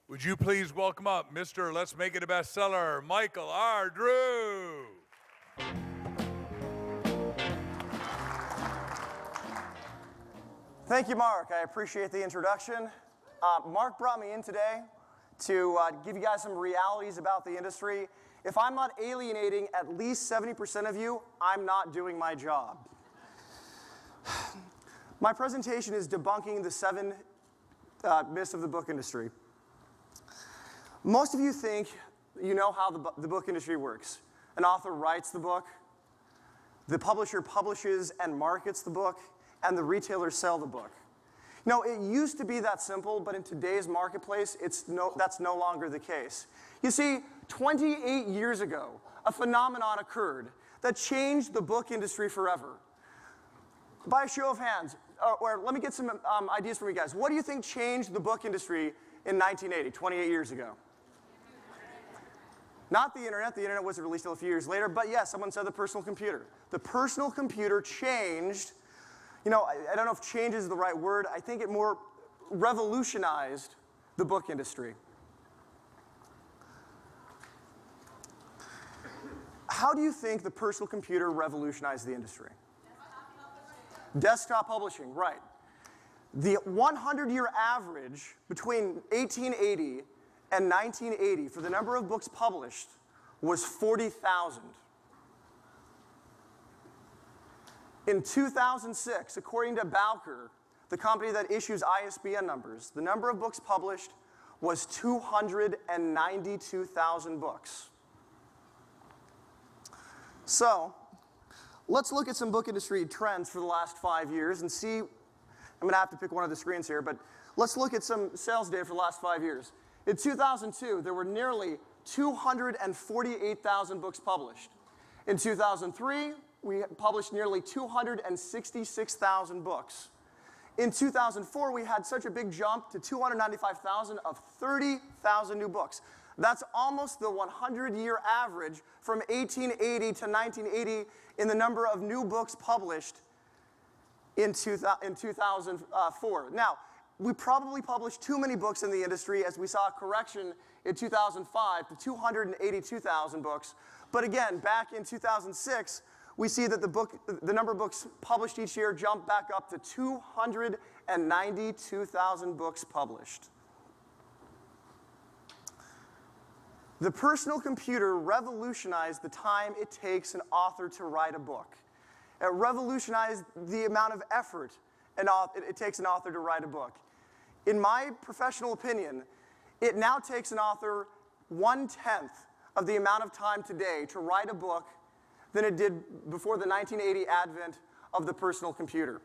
Would you please welcome up Mr. Let's Make It a Bestseller, Michael R. Drew. Thank you, Mark. I appreciate the introduction. Mark brought me in today to give you guys some realities about the industry. If I'm not alienating at least 70% of you, I'm not doing my job. My presentation is debunking the 7 myths of the book industry. Most of you think you know how the book industry works. An author writes the book, the publisher publishes and markets the book, and the retailers sell the book. You know, it used to be that simple, but in today's marketplace, that's no longer the case. You see, 28 years ago, a phenomenon occurred that changed the book industry forever. By a show of hands, or let me get some ideas from you guys. What do you think changed the book industry in 1980, 28 years ago? Not the internet. The internet wasn't released until a few years later, but yes, someone said the personal computer. The personal computer changed, you know, I don't know if change is the right word. I think it more revolutionized the book industry. How do you think the personal computer revolutionized the industry? Desktop publishing, right. The 100-year average between 1880 and 1980 for the number of books published was 40,000. In 2006, according to Bowker, the company that issues ISBN numbers, the number of books published was 292,000 books. So, let's look at some book industry trends for the last 5 years and see. I'm going to have to pick one of the screens here, but let's look at some sales data for the last 5 years. In 2002, there were nearly 248,000 books published. In 2003, we published nearly 266,000 books. In 2004, we had such a big jump to 295,000 of 30,000 new books. That's almost the 100-year average from 1880 to 1980 in the number of new books published in 2004. Now, we probably published too many books in the industry as we saw a correction in 2005 to 282,000 books. But again, back in 2006, we see that the number of books published each year jumped back up to 292,000 books published. The personal computer revolutionized the time it takes an author to write a book. It revolutionized the amount of effort it takes an author to write a book. In my professional opinion, it now takes an author 1/10 of the amount of time today to write a book than it did before the 1980 advent of the personal computer.